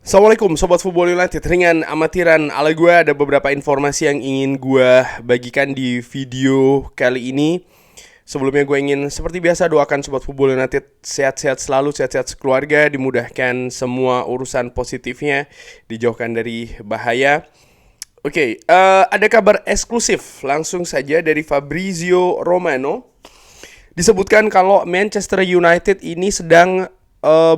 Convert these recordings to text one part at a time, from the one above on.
Assalamualaikum Sobat Football United. Ringan amatiran ala gue, ada beberapa informasi yang ingin gue bagikan di video kali ini. Sebelumnya gue ingin seperti biasa doakan Sobat Football United sehat-sehat selalu, sehat-sehat sekeluarga, dimudahkan semua urusan positifnya, dijauhkan dari bahaya. Oke, ada kabar eksklusif langsung saja dari Fabrizio Romano. Disebutkan kalau Manchester United ini sedang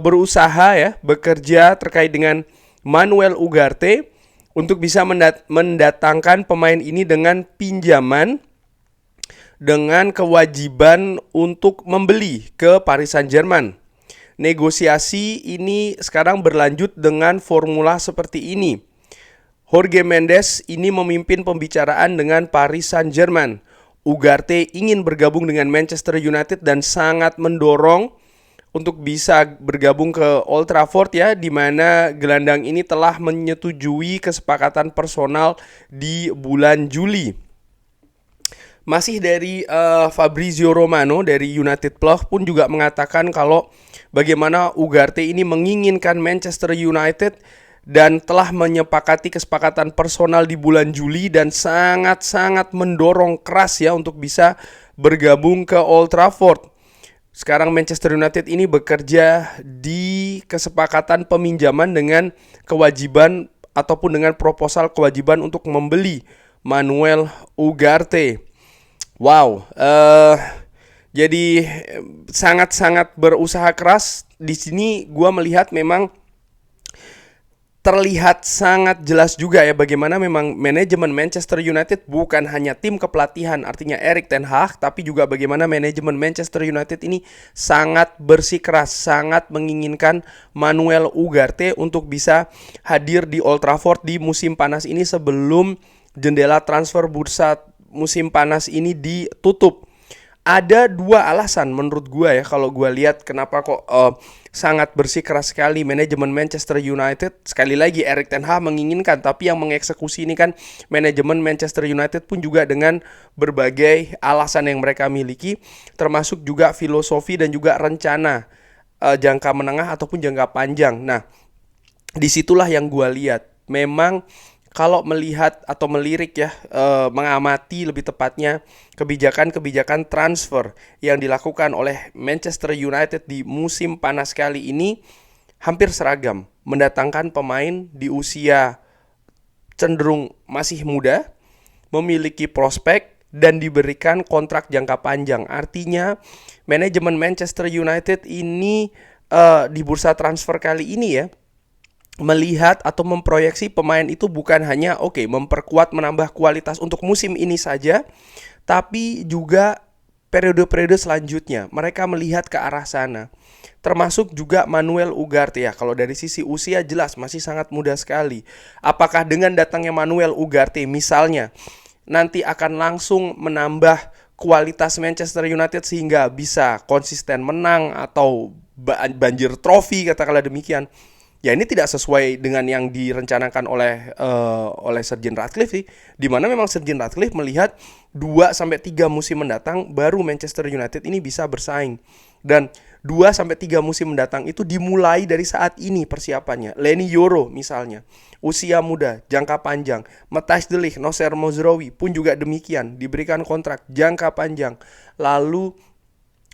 berusaha bekerja terkait dengan Manuel Ugarte untuk bisa mendatangkan pemain ini dengan pinjaman dengan kewajiban untuk membeli ke Paris Saint-Germain. Negosiasi ini sekarang berlanjut dengan formula seperti ini. Jorge Mendes ini memimpin pembicaraan dengan Paris Saint-Germain. Ugarte ingin bergabung dengan Manchester United dan sangat mendorong untuk bisa bergabung ke Old Trafford di mana gelandang ini telah menyetujui kesepakatan personal di bulan Juli. Masih dari Fabrizio Romano dari United Plus pun juga mengatakan kalau bagaimana Ugarte ini menginginkan Manchester United dan telah menyepakati kesepakatan personal di bulan Juli dan sangat-sangat mendorong keras untuk bisa bergabung ke Old Trafford. Sekarang Manchester United ini bekerja di kesepakatan peminjaman dengan kewajiban ataupun dengan proposal kewajiban untuk membeli Manuel Ugarte. Wow, jadi sangat-sangat berusaha keras. Di sini gua melihat memang terlihat sangat jelas juga bagaimana memang manajemen Manchester United bukan hanya tim kepelatihan artinya Erik ten Hag, tapi juga bagaimana manajemen Manchester United ini sangat bersikeras, sangat menginginkan Manuel Ugarte untuk bisa hadir di Old Trafford di musim panas ini sebelum jendela transfer bursa musim panas ini ditutup. Ada dua alasan menurut gue kalau gue lihat kenapa kok sangat bersikeras sekali manajemen Manchester United. Sekali lagi Erik ten Hag menginginkan, tapi yang mengeksekusi ini kan manajemen Manchester United pun juga dengan berbagai alasan yang mereka miliki, termasuk juga filosofi dan juga rencana jangka menengah ataupun jangka panjang. Nah, disitulah yang gue lihat. Memang kalau melihat atau melirik mengamati lebih tepatnya kebijakan-kebijakan transfer yang dilakukan oleh Manchester United di musim panas kali ini hampir seragam. Mendatangkan pemain di usia cenderung masih muda, memiliki prospek, dan diberikan kontrak jangka panjang. Artinya manajemen Manchester United ini di bursa transfer kali ini melihat atau memproyeksi pemain itu bukan hanya memperkuat, menambah kualitas untuk musim ini saja, tapi juga periode-periode selanjutnya. Mereka melihat ke arah sana. Termasuk juga Manuel Ugarte kalau dari sisi usia jelas masih sangat muda sekali. Apakah dengan datangnya Manuel Ugarte misalnya nanti akan langsung menambah kualitas Manchester United sehingga bisa konsisten menang atau banjir trofi katakanlah demikian? Ya, ini tidak sesuai dengan yang direncanakan oleh Sir Jim Ratcliffe sih, di mana memang Sir Jim Ratcliffe melihat 2-3 musim mendatang baru Manchester United ini bisa bersaing. Dan 2-3 musim mendatang itu dimulai dari saat ini persiapannya. Leny Yoro misalnya, usia muda, jangka panjang. Matthijs de Ligt, Nocer Mazraoui pun juga demikian, diberikan kontrak jangka panjang. Lalu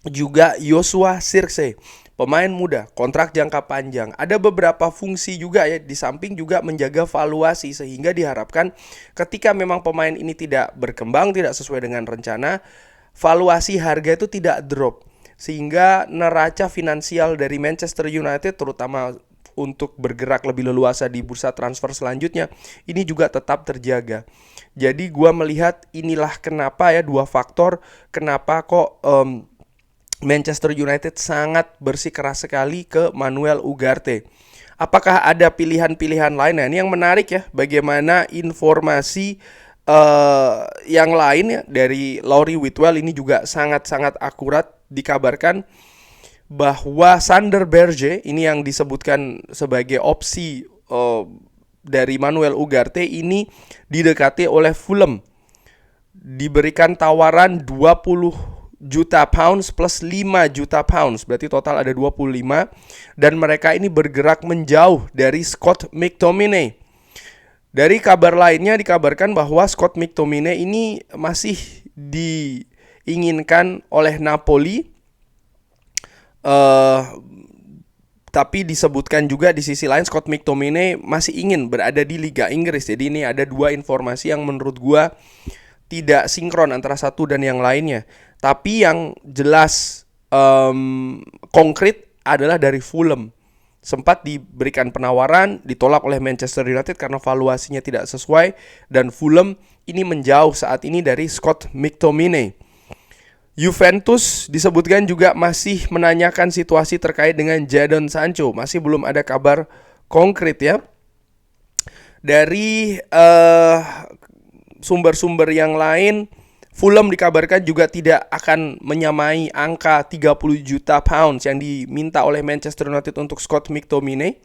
juga Joshua Zirkzee, pemain muda, kontrak jangka panjang. Ada beberapa fungsi juga di samping juga menjaga valuasi, sehingga diharapkan ketika memang pemain ini tidak berkembang, tidak sesuai dengan rencana, valuasi harga itu tidak drop, sehingga neraca finansial dari Manchester United terutama untuk bergerak lebih leluasa di bursa transfer selanjutnya ini juga tetap terjaga. Jadi gua melihat inilah kenapa dua faktor kenapa kok Manchester United sangat bersikeras sekali ke Manuel Ugarte. Apakah ada pilihan-pilihan lain? Nah, ini yang menarik bagaimana informasi yang lain dari Laurie Whitwell ini juga sangat-sangat akurat. Dikabarkan bahwa Sander Berge ini yang disebutkan sebagai opsi dari Manuel Ugarte ini didekati oleh Fulham. Diberikan tawaran 20 juta pounds plus 5 juta pounds. Berarti total ada 25. Dan mereka ini bergerak menjauh dari Scott McTominay. Dari kabar lainnya dikabarkan bahwa Scott McTominay ini masih diinginkan oleh Napoli. Tapi disebutkan juga di sisi lain Scott McTominay masih ingin berada di Liga Inggris. Jadi ini ada dua informasi yang menurut gua tidak sinkron antara satu dan yang lainnya. Tapi yang jelas konkret adalah dari Fulham. Sempat diberikan penawaran, ditolak oleh Manchester United karena valuasinya tidak sesuai. Dan Fulham ini menjauh saat ini dari Scott McTominay. Juventus disebutkan juga masih menanyakan situasi terkait dengan Jadon Sancho. Masih belum ada kabar konkret ya. Dari sumber-sumber yang lain, Fulham dikabarkan juga tidak akan menyamai angka 30 juta pounds yang diminta oleh Manchester United untuk Scott McTominay.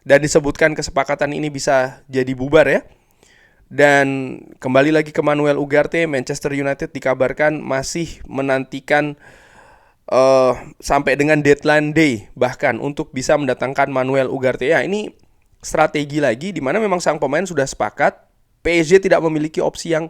Dan disebutkan kesepakatan ini bisa jadi bubar ya. Dan kembali lagi ke Manuel Ugarte, Manchester United dikabarkan masih menantikan sampai dengan deadline day bahkan untuk bisa mendatangkan Manuel Ugarte. Ya, ini strategi lagi di mana memang sang pemain sudah sepakat. PSG tidak memiliki opsi yang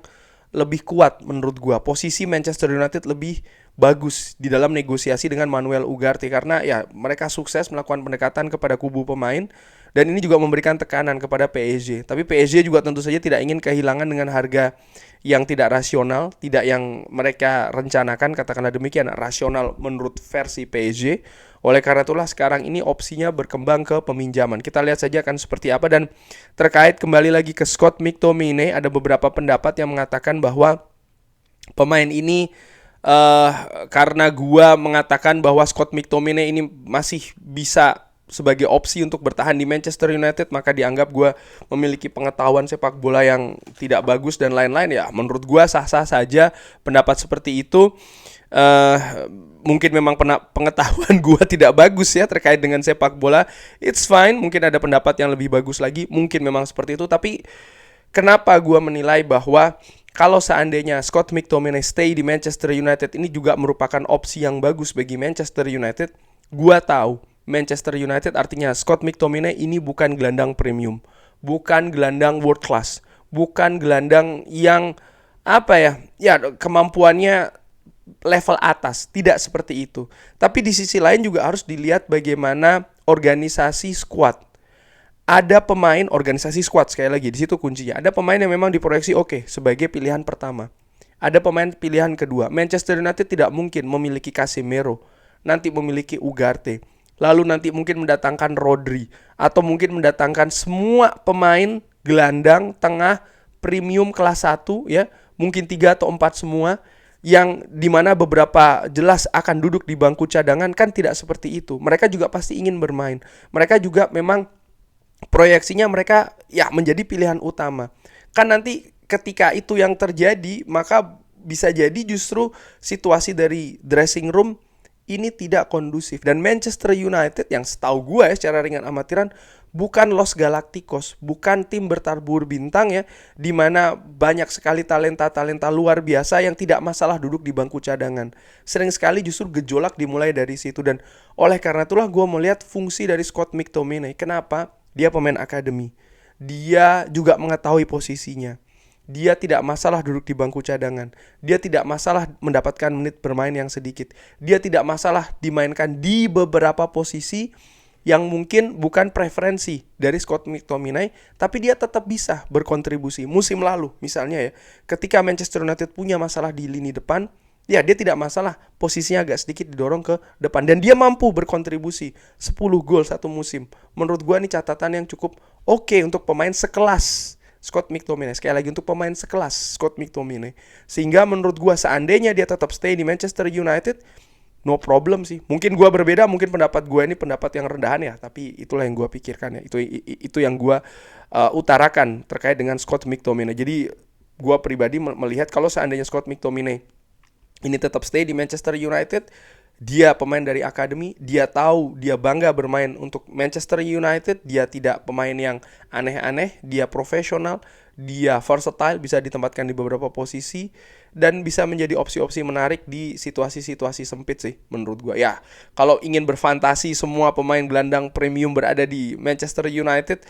lebih kuat menurut gua. Posisi Manchester United lebih bagus di dalam negosiasi dengan Manuel Ugarte karena ya mereka sukses melakukan pendekatan kepada kubu pemain. Dan ini juga memberikan tekanan kepada PSG. Tapi PSG juga tentu saja tidak ingin kehilangan dengan harga yang tidak rasional, tidak yang mereka rencanakan, katakanlah demikian, rasional menurut versi PSG. Oleh karena itulah sekarang ini opsinya berkembang ke peminjaman. Kita lihat saja akan seperti apa. Dan terkait kembali lagi ke Scott McTominay, ada beberapa pendapat yang mengatakan bahwa pemain ini karena gua mengatakan bahwa Scott McTominay ini masih bisa sebagai opsi untuk bertahan di Manchester United, maka dianggap gue memiliki pengetahuan sepak bola yang tidak bagus dan lain-lain. Ya menurut gue sah-sah saja pendapat seperti itu. Mungkin memang pengetahuan gue tidak bagus ya terkait dengan sepak bola. It's fine, mungkin ada pendapat yang lebih bagus lagi, mungkin memang seperti itu. Tapi kenapa gue menilai bahwa kalau seandainya Scott McTominay stay di Manchester United ini juga merupakan opsi yang bagus bagi Manchester United. Gue tahu Manchester United artinya Scott McTominay ini bukan gelandang premium, bukan gelandang world class, bukan gelandang yang kemampuannya level atas, tidak seperti itu. Tapi di sisi lain juga harus dilihat bagaimana organisasi squad. Ada pemain organisasi squad, sekali lagi di situ kuncinya. Ada pemain yang memang diproyeksi oke sebagai pilihan pertama. Ada pemain pilihan kedua. Manchester United tidak mungkin memiliki Casemiro, nanti memiliki Ugarte. Lalu nanti mungkin mendatangkan Rodri atau mungkin mendatangkan semua pemain gelandang tengah premium kelas 1 ya, mungkin 3 atau 4 semua yang dimana beberapa jelas akan duduk di bangku cadangan. Kan tidak seperti itu. Mereka juga pasti ingin bermain. Mereka juga memang proyeksinya mereka ya menjadi pilihan utama. Kan nanti ketika itu yang terjadi, maka bisa jadi justru situasi dari dressing room ini tidak kondusif. Dan Manchester United yang setahu gue ya secara ringan amatiran bukan Los Galacticos, bukan tim bertabur bintang ya, di mana banyak sekali talenta-talenta luar biasa yang tidak masalah duduk di bangku cadangan. Sering sekali justru gejolak dimulai dari situ. Dan oleh karena itulah gue melihat fungsi dari Scott McTominay. Kenapa? Dia pemain akademi. Dia juga mengetahui posisinya. Dia tidak masalah duduk di bangku cadangan. Dia tidak masalah mendapatkan menit bermain yang sedikit. Dia tidak masalah dimainkan di beberapa posisi yang mungkin bukan preferensi dari Scott McTominay, tapi dia tetap bisa berkontribusi. Musim lalu misalnya ya, ketika Manchester United punya masalah di lini depan, ya dia tidak masalah posisinya agak sedikit didorong ke depan. Dan dia mampu berkontribusi 10 gol satu musim. Menurut gua ini catatan yang cukup oke untuk pemain sekelas Scott McTominay. Sekali lagi untuk pemain sekelas Scott McTominay. Sehingga menurut gue seandainya dia tetap stay di Manchester United, no problem sih. Mungkin gue berbeda, mungkin pendapat gue ini pendapat yang rendahan ya. Tapi itulah yang gue pikirkan ya. Itu yang gue utarakan terkait dengan Scott McTominay. Jadi gue pribadi melihat kalau seandainya Scott McTominay ini tetap stay di Manchester United, Dia pemain dari akademi, dia tahu dia bangga bermain untuk Manchester United, dia tidak pemain yang aneh-aneh, dia profesional, dia versatile, bisa ditempatkan di beberapa posisi dan bisa menjadi opsi-opsi menarik di situasi-situasi sempit sih menurut gua. Ya, kalau ingin berfantasi semua pemain gelandang premium berada di Manchester United,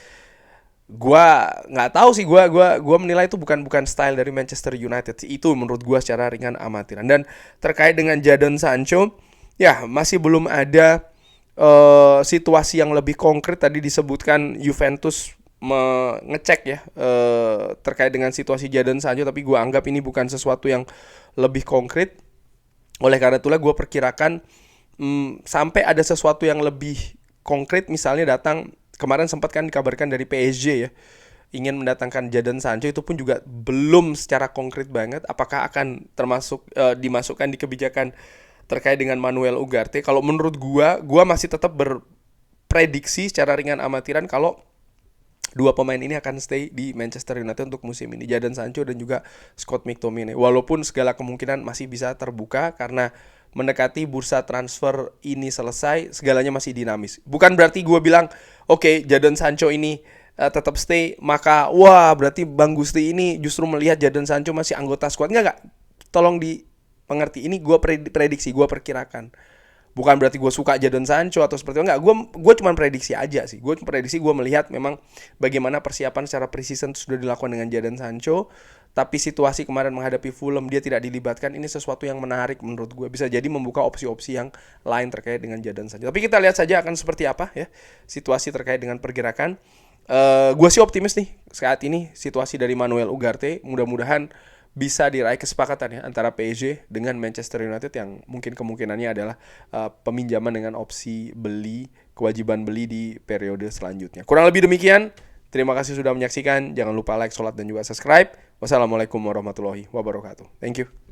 gua nggak tahu sih, gua menilai itu bukan bukan style dari Manchester United sih. Itu menurut gua secara ringan amatiran. Dan terkait dengan Jadon Sancho, ya masih belum ada situasi yang lebih konkret. Tadi disebutkan Juventus mengecek ya terkait dengan situasi Jadon Sancho, tapi gua anggap ini bukan sesuatu yang lebih konkret. Oleh karena itulah gue perkirakan sampai ada sesuatu yang lebih konkret, misalnya datang kemarin sempat kan dikabarkan dari PSG ya ingin mendatangkan Jadon Sancho, itu pun juga belum secara konkret banget apakah akan termasuk dimasukkan di kebijakan terkait dengan Manuel Ugarte. Kalau menurut gua masih tetap berprediksi secara ringan amatiran kalau dua pemain ini akan stay di Manchester United untuk musim ini, Jadon Sancho dan juga Scott McTominay. Walaupun segala kemungkinan masih bisa terbuka karena mendekati bursa transfer ini selesai, segalanya masih dinamis. Bukan berarti gue bilang, oke, Jadon Sancho ini tetap stay, maka wah berarti Bang Gusti ini justru melihat Jadon Sancho masih anggota squad. Enggak. Tolong dimengerti. Ini gue prediksi, gue perkirakan. Bukan berarti gue suka Jadon Sancho atau seperti itu, enggak. Gue cuma prediksi aja sih. Gue prediksi, gue melihat memang bagaimana persiapan secara preseason sudah dilakukan dengan Jadon Sancho. Tapi situasi kemarin menghadapi Fulham dia tidak dilibatkan. Ini sesuatu yang menarik menurut gue. Bisa jadi membuka opsi-opsi yang lain terkait dengan Jadon Sancho. Tapi kita lihat saja akan seperti apa ya situasi terkait dengan pergerakan. Gue sih optimis nih saat ini situasi dari Manuel Ugarte. Mudah-mudahan bisa diraih kesepakatan ya antara PSG dengan Manchester United yang mungkin kemungkinannya adalah peminjaman dengan opsi beli, kewajiban beli di periode selanjutnya. Kurang lebih demikian. Terima kasih sudah menyaksikan. Jangan lupa like, share, dan juga subscribe. Wassalamualaikum warahmatullahi wabarakatuh. Thank you.